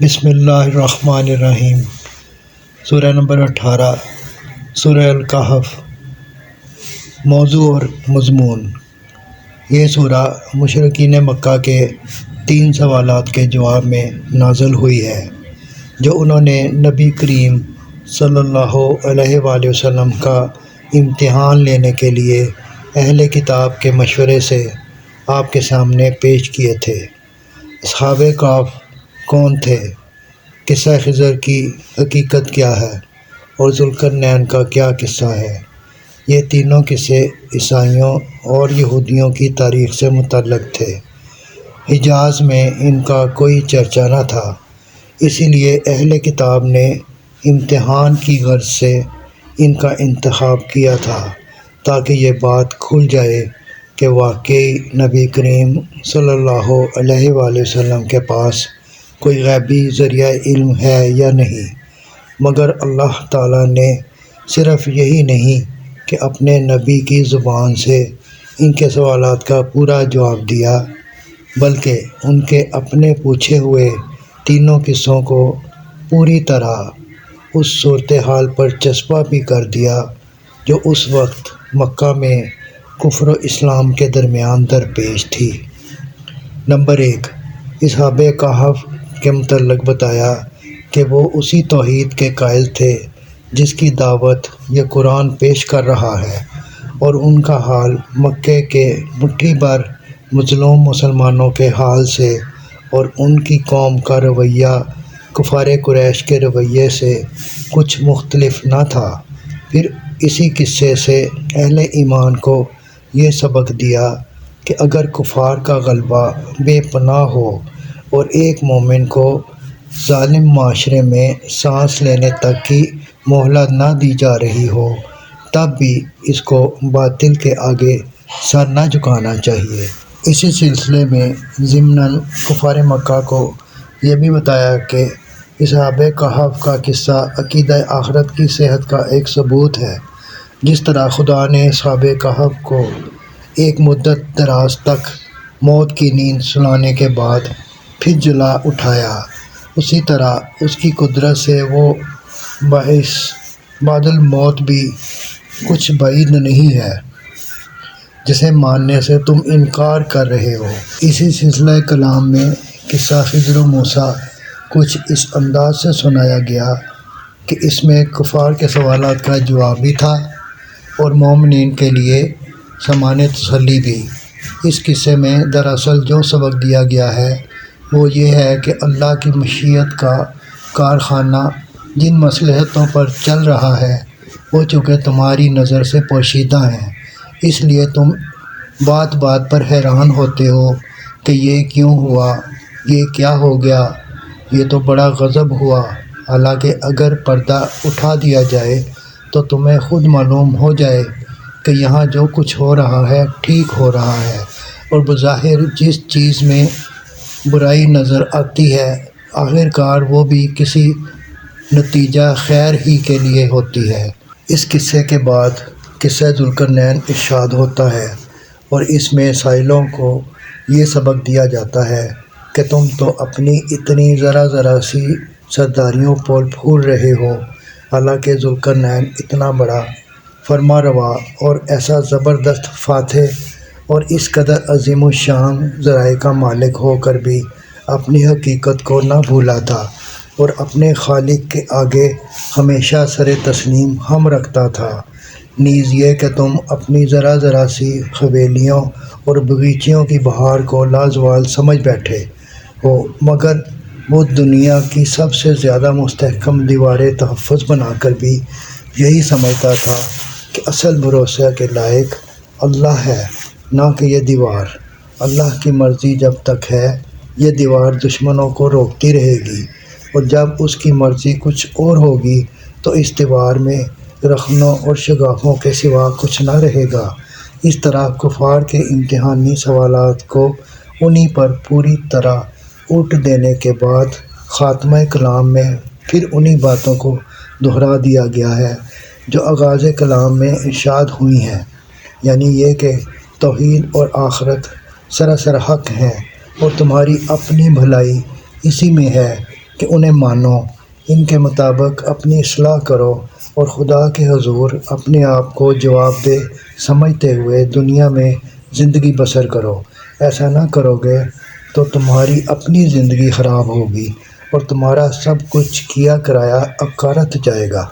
بسم اللہ الرحمن الرحیم۔ سورہ نمبر 18 سورہ الکہف۔ موضوع اور مضمون۔ یہ سورہ مشرکین مکہ کے 3 سوالات کے جواب میں نازل ہوئی ہے جو انہوں نے نبی کریم صلی اللہ علیہ وآلہ وسلم کا امتحان لینے کے لیے اہل کتاب کے مشورے سے آپ کے سامنے پیش کیے تھے۔ اصحاب کہف کون تھے، قصہ خضر کی حقیقت کیا ہے اور ذوالقرنین کا کیا قصہ ہے۔ یہ تینوں قصے عیسائیوں اور یہودیوں کی تاریخ سے متعلق تھے۔ حجاز میں ان کا کوئی چرچا نہ تھا، اسی لیے اہل کتاب نے امتحان کی غرض سے ان کا انتخاب کیا تھا تاکہ یہ بات کھل جائے کہ واقعی نبی کریم صلی اللہ علیہ وآلہ وسلم کے پاس کوئی غیبی ذریعہ علم ہے یا نہیں۔ مگر اللہ تعالیٰ نے صرف یہی نہیں کہ اپنے نبی کی زبان سے ان کے سوالات کا پورا جواب دیا، بلکہ ان کے اپنے پوچھے ہوئے تینوں قصوں کو پوری طرح اس صورتحال پر چسپاں بھی کر دیا جو اس وقت مکہ میں کفر و اسلام کے درمیان درپیش تھی۔ نمبر 1، اصحاب کہف کے متعلق بتایا کہ وہ اسی توحید کے قائل تھے جس کی دعوت یہ قرآن پیش کر رہا ہے، اور ان کا حال مکے کے مٹھی بھر مظلوم مسلمانوں کے حال سے اور ان کی قوم کا رویہ کفار قریش کے رویے سے کچھ مختلف نہ تھا۔ پھر اسی قصے سے اہل ایمان کو یہ سبق دیا کہ اگر کفار کا غلبہ بے پناہ ہو اور ایک مومن کو ظالم معاشرے میں سانس لینے تک کی مہلت نہ دی جا رہی ہو، تب بھی اس کو باطل کے آگے سر نہ جھکانا چاہیے۔ اسی سلسلے میں ضمناً کفار مکہ کو یہ بھی بتایا کہ اصحاب کہف کا قصہ عقیدہ آخرت کی صحت کا ایک ثبوت ہے۔ جس طرح خدا نے اصحاب کہف کو ایک مدت دراز تک موت کی نیند سلانے کے بعد پھر جلا اٹھایا، اسی طرح اس کی قدرت سے وہ باعث بعد الموت بھی کچھ بعید نہیں ہے جسے ماننے سے تم انکار کر رہے ہو۔ اسی سلسلہ کلام میں قصہ خضر و موسیٰ کچھ اس انداز سے سنایا گیا کہ اس میں کفار کے سوالات کا جواب بھی تھا اور مومنین کے لیے سامان تسلی بھی۔ اس قصے میں دراصل جو سبق دیا گیا ہے وہ یہ ہے کہ اللہ کی مشیت کا کارخانہ جن مصلحتوں پر چل رہا ہے وہ چونکہ تمہاری نظر سے پوشیدہ ہیں، اس لیے تم بات بات پر حیران ہوتے ہو کہ یہ کیوں ہوا، یہ کیا ہو گیا، یہ تو بڑا غضب ہوا۔ حالانکہ اگر پردہ اٹھا دیا جائے تو تمہیں خود معلوم ہو جائے کہ یہاں جو کچھ ہو رہا ہے ٹھیک ہو رہا ہے، اور بظاہر جس چیز میں برائی نظر آتی ہے آخر کار وہ بھی کسی نتیجہ خیر ہی کے لیے ہوتی ہے۔ اس قصے کے بعد قصہ ذوالقرنین ارشاد ہوتا ہے اور اس میں سائلوں کو یہ سبق دیا جاتا ہے کہ تم تو اپنی اتنی ذرا سی سرداریوں پر پھول رہے ہو، حالانکہ ذوالقرنین اتنا بڑا فرما روا اور ایسا زبردست فاتح اور اس قدر عظیم الشان ذرائع کا مالک ہو کر بھی اپنی حقیقت کو نہ بھولا تھا اور اپنے خالق کے آگے ہمیشہ سر تسلیم ہم رکھتا تھا۔ نیز یہ کہ تم اپنی ذرا سی حویلیوں اور باغیچیوں کی بہار کو لازوال سمجھ بیٹھے ہو، مگر وہ دنیا کی سب سے زیادہ مستحکم دیوار تحفظ بنا کر بھی یہی سمجھتا تھا کہ اصل بھروسے کے لائق اللہ ہے، نہ کہ یہ دیوار۔ اللہ کی مرضی جب تک ہے یہ دیوار دشمنوں کو روکتی رہے گی، اور جب اس کی مرضی کچھ اور ہوگی تو اس دیوار میں رخنوں اور شگافوں کے سوا کچھ نہ رہے گا۔ اس طرح کفار کے امتحانی سوالات کو انہی پر پوری طرح الٹ دینے کے بعد خاتمہ کلام میں پھر انہی باتوں کو دہرا دیا گیا ہے جو آغاز کلام میں ارشاد ہوئی ہیں، یعنی یہ کہ توحید اور آخرت سراسر حق ہیں اور تمہاری اپنی بھلائی اسی میں ہے کہ انہیں مانو، ان کے مطابق اپنی اصلاح کرو اور خدا کے حضور اپنے آپ کو جواب دہ سمجھتے ہوئے دنیا میں زندگی بسر کرو۔ ایسا نہ کرو گے تو تمہاری اپنی زندگی خراب ہوگی اور تمہارا سب کچھ کیا کرایا اکارت جائے گا۔